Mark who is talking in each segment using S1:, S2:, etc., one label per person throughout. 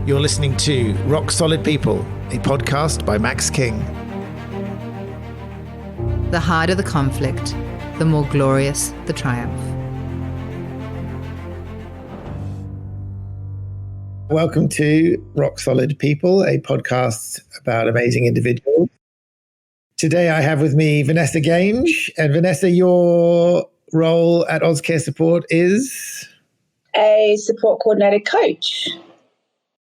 S1: You're listening to Rock Solid People, a podcast by Max King.
S2: The harder the conflict, the more glorious the triumph.
S1: Welcome to Rock Solid People, a podcast about amazing individuals. Today I have with me Vanessa Geange. And Vanessa, your role at Auscare Support is?
S3: A support coordinator coach.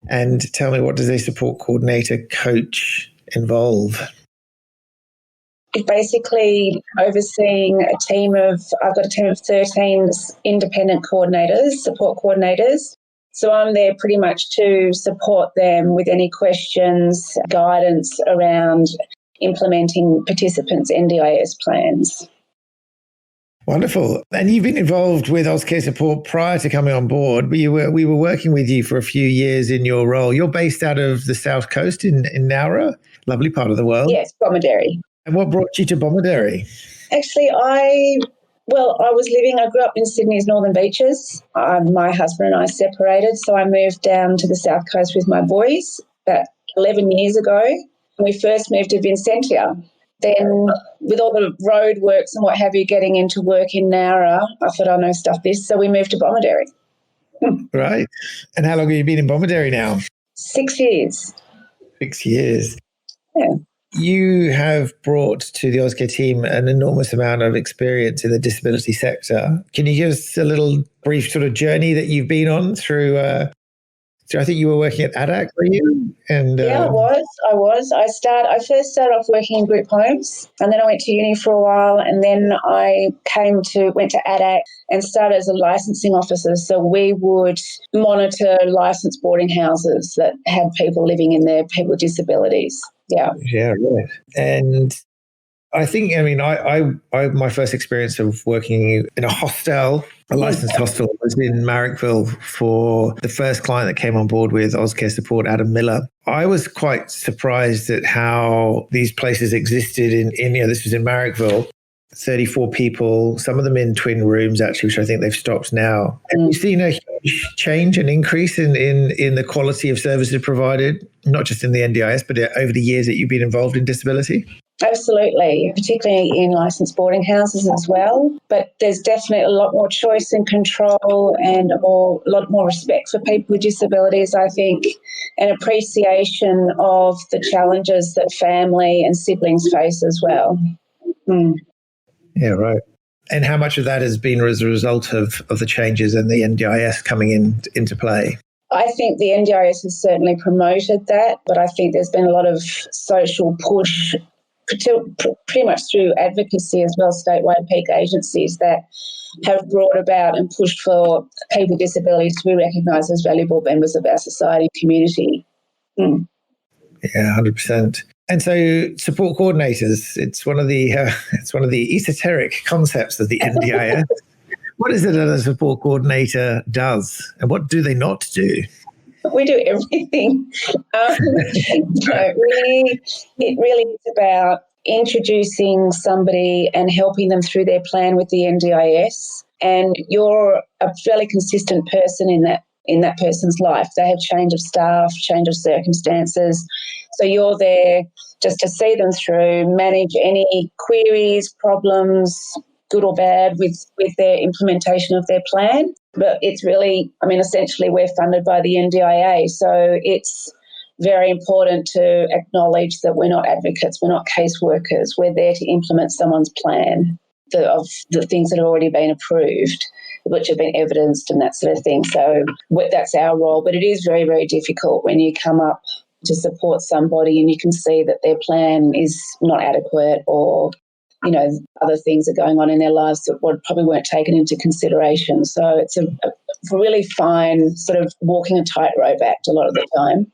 S1: And tell me, what does a support coordinator coach involve?
S3: It's basically overseeing I've got a team of 13 independent coordinators, support coordinators. So I'm there pretty much to support them with any questions, guidance around implementing participants' NDIS plans.
S1: Wonderful. And you've been involved with Auscare Support prior to coming on board. We were working with you for a few years in your role. You're based out of the South Coast in Nowra, lovely part of the world.
S3: Yes, Bomaderry.
S1: And what brought you to Bomaderry?
S3: Actually, I grew up in Sydney's Northern Beaches. My husband and I separated, so I moved down to the South Coast with my boys about 11 years ago. We first moved to Vincentia. Then with all the road works and what have you, getting into work in Nowra, I thought, I know stuff this. So we moved to Bomaderry.
S1: Right. And how long have you been in Bomaderry now?
S3: 6 years.
S1: 6 years.
S3: Yeah.
S1: You have brought to the Auscare team an enormous amount of experience in the disability sector. Can you give us a little brief sort of journey that you've been on through I think you were working at ADAC, were you? And
S3: yeah, I was. I first started off working in group homes, and then I went to uni for a while, and then I went to ADAC and started as a licensing officer. So we would monitor licensed boarding houses that had people living in there, people with disabilities. Yeah.
S1: Yeah, right. And I think, I my first experience of working in a licensed hostel, was in Marrickville for the first client that came on board with Auscare Support, Adam Miller. I was quite surprised at how these places existed this was in Marrickville, 34 people, some of them in twin rooms actually, which I think they've stopped now. Have you seen a huge change and increase in the quality of services provided, not just in the NDIS, but over the years that you've been involved in disability?
S3: Absolutely, particularly in licensed boarding houses as well. But there's definitely a lot more choice and control and a lot more respect for people with disabilities, I think, and appreciation of the challenges that family and siblings face as well.
S1: Yeah, right. And how much of that has been as a result of the changes and the NDIS coming into play?
S3: I think the NDIS has certainly promoted that, but I think there's been a lot of social push, pretty much through advocacy as well, statewide peak agencies that have brought about and pushed for people with disabilities to be recognised as valuable members of our society and community.
S1: Yeah, 100%. And so support coordinators, it's one of the esoteric concepts of the NDIS. What is it that a support coordinator does, and what do they not do?
S3: We do everything. It really is about introducing somebody and helping them through their plan with the NDIS. And you're a fairly consistent person in that person's life. They have change of staff, change of circumstances. So you're there just to see them through, manage any queries, problems, good or bad, with their implementation of their plan. But it's really, essentially we're funded by the NDIA, so it's very important to acknowledge that we're not advocates, we're not caseworkers. We're there to implement someone's plan of the things that have already been approved, which have been evidenced and that sort of thing. So that's our role. But it is very, very difficult when you come up to support somebody and you can see that their plan is not adequate, or other things are going on in their lives that probably weren't taken into consideration. So it's a really fine sort of walking a tightrope act a lot of the time.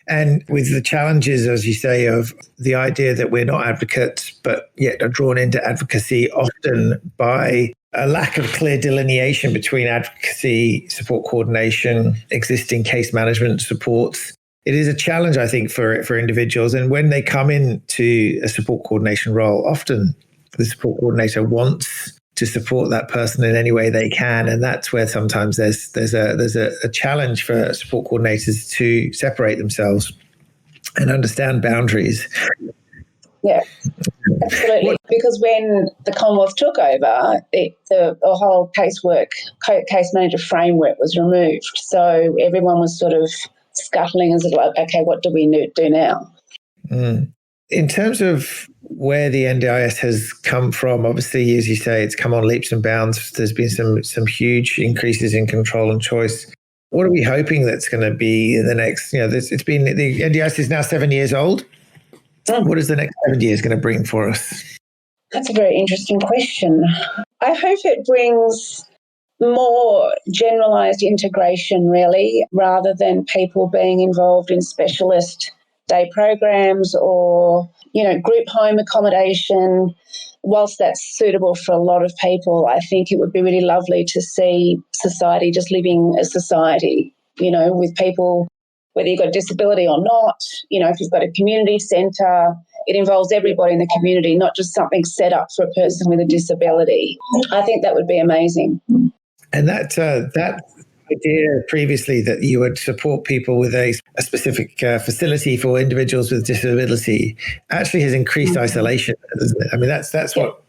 S1: And with the challenges, as you say, of the idea that we're not advocates, but yet are drawn into advocacy often by a lack of clear delineation between advocacy, support coordination, existing case management supports. It is a challenge, I think, for individuals. And when they come into a support coordination role, often the support coordinator wants to support that person in any way they can. And that's where sometimes there's a challenge for support coordinators to separate themselves and understand boundaries.
S3: Yeah, absolutely. Because when the Commonwealth took over, the whole case manager framework was removed. So everyone was sort of scuttling as like, okay, what do we do now?
S1: In terms of where the NDIS has come from, obviously, as you say, it's come on leaps and bounds. There's been some huge increases in control and choice. What are we hoping that's going to be the next? The NDIS is now 7 years old. What is the next 7 years going to bring for us?
S3: That's a very interesting question. I hope it brings more generalised integration, really, rather than people being involved in specialist day programs or, group home accommodation. Whilst that's suitable for a lot of people, I think it would be really lovely to see society just living as society, with people, whether you've got a disability or not. If you've got a community centre, it involves everybody in the community, not just something set up for a person with a disability. I think that would be amazing.
S1: And that idea previously that you would support people with a specific facility for individuals with disability actually has increased isolation, doesn't it? I mean, that's what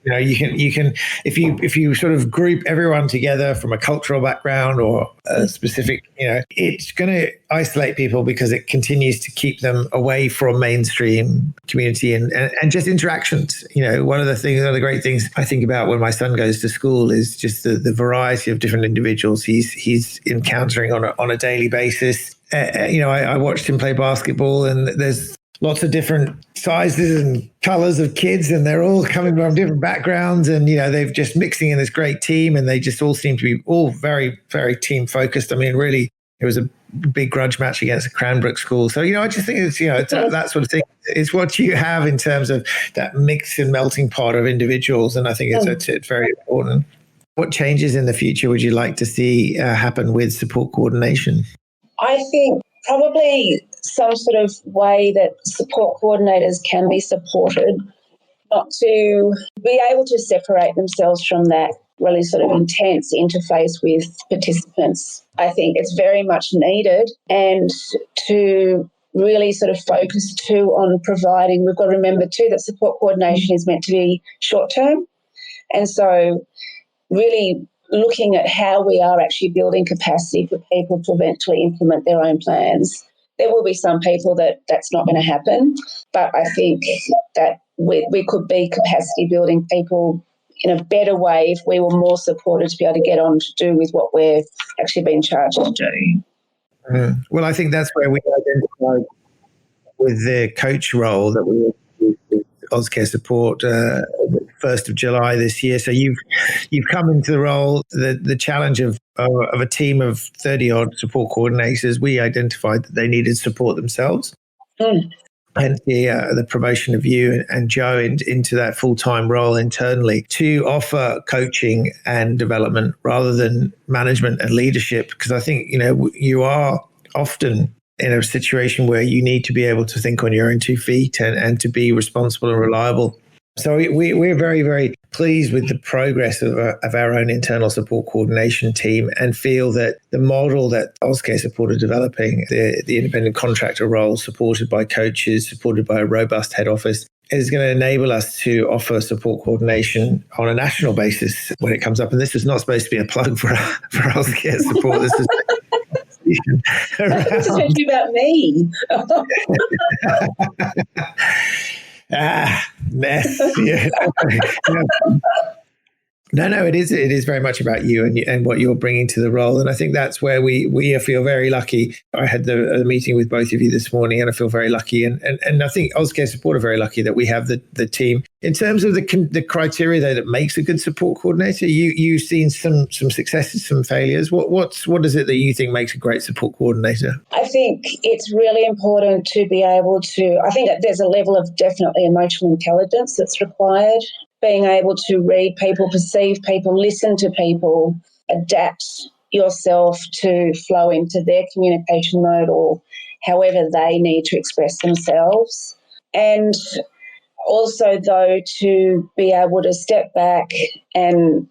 S1: you can if you sort of group everyone together from a cultural background or a specific, it's going to isolate people because it continues to keep them away from mainstream community and just interactions. One of the great things I think about when my son goes to school is just the variety of different individuals he's encountering on a daily basis. I watched him play basketball, and there's lots of different sizes and colors of kids, and they're all coming from different backgrounds, and they've just mixing in this great team, and they just all seem to be all very, very team focused. I mean, really, it was a big grudge match against a Cranbrook school. So, I just think it's, it's that sort of thing. It's what you have in terms of that mix and melting pot of individuals, and I think it's very important. What changes in the future would you like to see happen with support coordination?
S3: I think probably some sort of way that support coordinators can be supported, not to be able to separate themselves from that really sort of intense interface with participants. I think it's very much needed, and to really sort of focus too on providing, we've got to remember too that support coordination is meant to be short term, and so really looking at how we are actually building capacity for people to eventually implement their own plans. There will be some people that's not going to happen, but I think that we could be capacity building people in a better way if we were more supported to be able to get on to do with what we're actually being charged to do.
S1: Well, I think that's where we identified with the coach role that we with Auscare Support 1st of July this year. So you've come into the role, the challenge of a team of 30 odd support coordinators. We identified that they needed support themselves. And the promotion of you and Joe into that full-time role internally to offer coaching and development rather than management and leadership. Because I think, you are often in a situation where you need to be able to think on your own 2 feet and to be responsible and reliable. So we're very, very pleased with the progress of our own internal support coordination team, and feel that the model that Auscare Support are developing, the independent contractor role supported by coaches, supported by a robust head office, is going to enable us to offer support coordination on a national basis when it comes up. And this is not supposed to be a plug for Auscare Support. This is
S3: this is actually about me.
S1: Ness. Yeah. No, it is very much about you and what you're bringing to the role. And I think that's where we feel very lucky. I had the meeting with both of you this morning, and I feel very lucky. And I think Auscare Support are very lucky that we have the team. In terms of the criteria though that makes a good support coordinator, you've seen some successes, some failures. What is it that you think makes a great support coordinator?
S3: I think it's really important to be able to, I think that there's a level of definitely emotional intelligence that's required. Being able to read people, perceive people, listen to people, adapt yourself to flow into their communication mode or however they need to express themselves. And also, though, to be able to step back and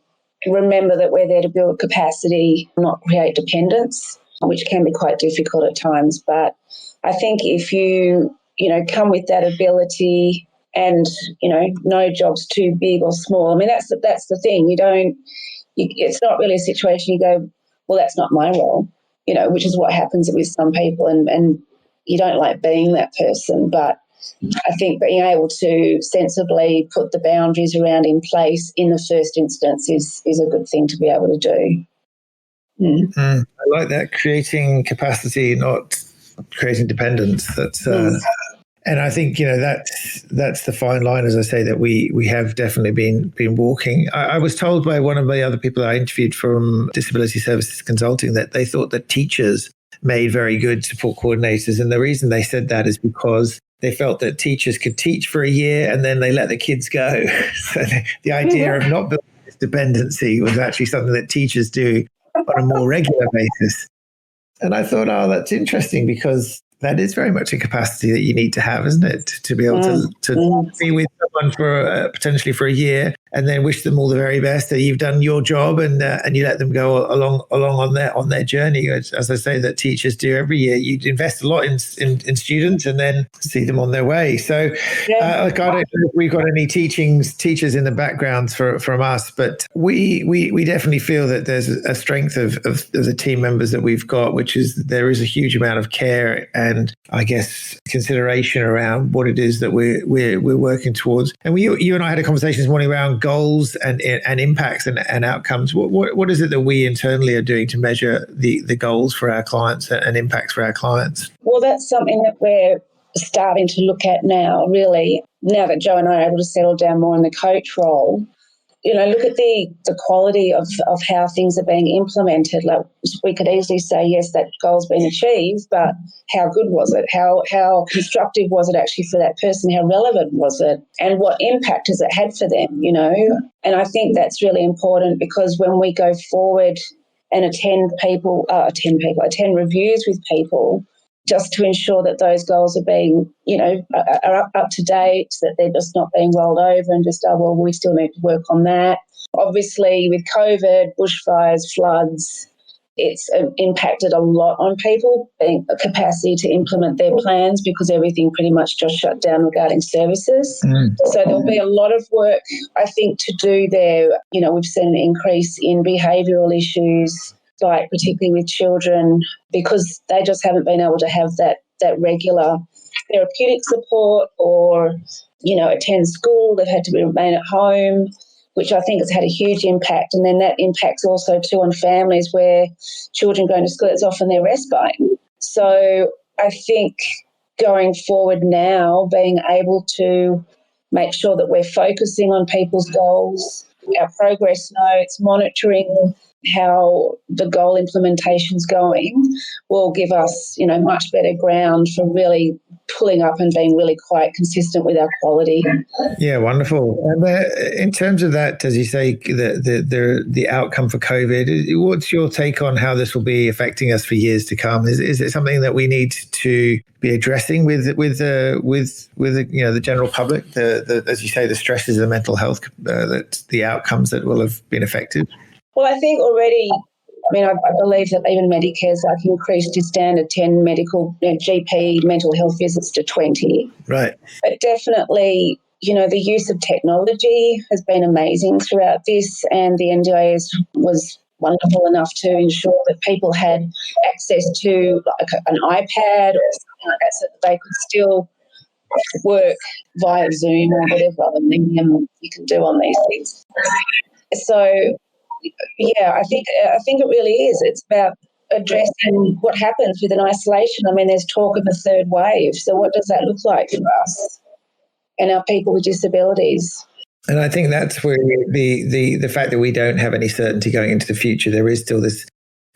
S3: remember that we're there to build capacity, not create dependence, which can be quite difficult at times. But I think if you come with that ability and, no job's too big or small. I mean, that's the thing. It's not really a situation you go, well, that's not my role, which is what happens with some people, and you don't like being that person. But I think being able to sensibly put the boundaries around in place in the first instance is a good thing to be able to do.
S1: I like that, creating capacity, not creating dependence. That's and I think that's the fine line, as I say, that we have definitely been walking. I was told by one of the other people I interviewed from Disability Services Consulting that they thought that teachers made very good support coordinators, and the reason they said that is because they felt that teachers could teach for a year and then they let the kids go. So the idea of not building this dependency was actually something that teachers do on a more regular basis. And I thought, that's interesting, because that is very much a capacity that you need to have, isn't it? To be able to be with someone for potentially for a year, and then wish them all the very best, that you've done your job, and you let them go along on their journey. As I say, that teachers do every year. You invest a lot in students, and then see them on their way. So, I don't know if we've got any teachers in the background from us, but we definitely feel that there's a strength of the team members that we've got, which is there is a huge amount of care and, I guess, consideration around what it is that we're working towards. And you and I had a conversation this morning around goals and impacts and outcomes. What is it that we internally are doing to measure the goals for our clients and impacts for our clients? Well,
S3: that's something that we're starting to look at now, really, now that Joe and I are able to settle down more in the coach role. Look at the quality of how things are being implemented. Like, we could easily say, yes, that goal's been achieved, but how good was it? How constructive was it actually for that person? How relevant was it? And what impact has it had for them, And I think that's really important, because when we go forward and attend reviews with people, just to ensure that those goals are being, are up to date, that they're just not being rolled over and just, we still need to work on that. Obviously, with COVID, bushfires, floods, it's impacted a lot on people being a capacity to implement their plans, because everything pretty much just shut down regarding services. So there'll be a lot of work, I think, to do there. We've seen an increase in behavioural issues, like particularly with children, because they just haven't been able to have that regular therapeutic support or, attend school. They've had to remain at home, which I think has had a huge impact. And then that impacts also too on families where children going to school, it's often their respite. So I think going forward now, being able to make sure that we're focusing on people's goals, our progress notes, monitoring how the goal implementation's going, will give us, much better ground for really pulling up and being really quite consistent with our quality.
S1: Yeah, wonderful. And in terms of that, as you say, the outcome for COVID, what's your take on how this will be affecting us for years to come? Is it something that we need to be addressing with the general public? As you say, the stresses of mental health, the outcomes that will have been affected.
S3: Well, I think already, I believe that even Medicare's increased its standard 10 GP mental health visits to 20.
S1: Right.
S3: But definitely, the use of technology has been amazing throughout this, and the NDIS was wonderful enough to ensure that people had access to an iPad or something like that, so that they could still work via Zoom or whatever other medium you can do on these things. So, yeah, I think it really is. It's about addressing what happens with an isolation. There's talk of a third wave. So what does that look like for us and our people with disabilities?
S1: And I think that's where the fact that we don't have any certainty going into the future, there is still this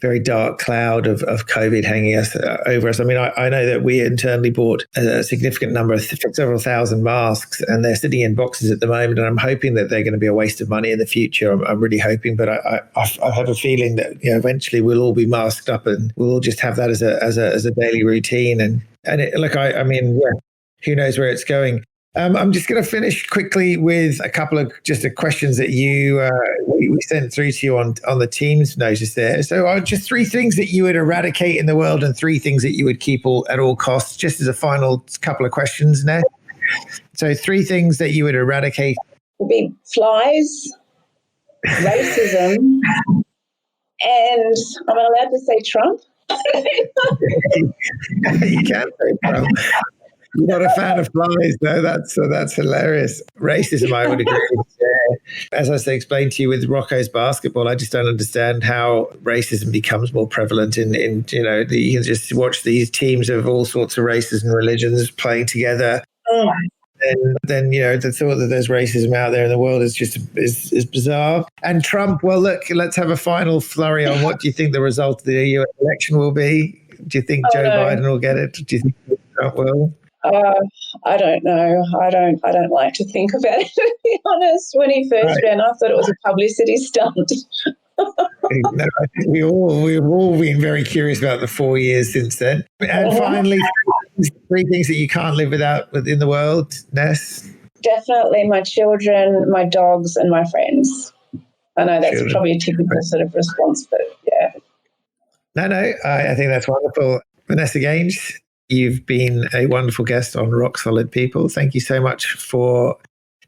S1: very dark cloud of COVID hanging over us. I know that we internally bought a significant number of several thousand masks, and they're sitting in boxes at the moment. And I'm hoping that they're going to be a waste of money in the future. I'm really hoping, but I have a feeling that eventually we'll all be masked up, and we'll all just have that as a daily routine. And who knows where it's going? I'm just going to finish quickly with a couple of just questions that we sent through to you on the Teams notice there. So just 3 things that you would eradicate in the world and 3 things that you would keep at all costs, just as a final couple of questions, Ness. So 3 things that you would eradicate.
S3: Would be flies, racism, and am I allowed to say Trump?
S1: You can say Trump. You're not a fan of flies, though. That's hilarious. Racism, I would agree with. As I explained to you with Rocco's basketball, I just don't understand how racism becomes more prevalent in you can just watch these teams of all sorts of races and religions playing together.
S3: Oh.
S1: And then the thought that there's racism out there in the world is just is bizarre. And Trump, well, look, let's have a final flurry on what do you think the result of the US election will be? Do you think Joe Biden will get it? Do you think Trump will?
S3: I don't know. I don't like to think about it, to be honest. When he first ran, I thought it was a publicity stunt.
S1: No, I think we've all been very curious about the 4 years since then. And finally, 3 things that you can't live without within the world, Ness?
S3: Definitely my children, my dogs, and my friends. I know that's probably a typical sort of response, but yeah.
S1: No, I think that's wonderful. Vanessa Geange, you've been a wonderful guest on Rock Solid People. Thank you so much for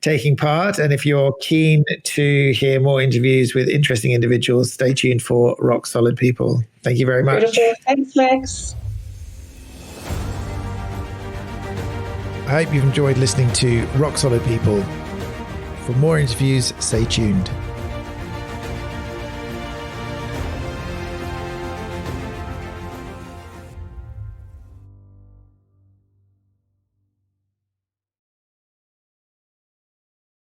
S1: taking part. And if you're keen to hear more interviews with interesting individuals, stay tuned for Rock Solid People. Thank you very much.
S3: Beautiful. Thanks, Max.
S1: I hope you've enjoyed listening to Rock Solid People. For more interviews, stay tuned.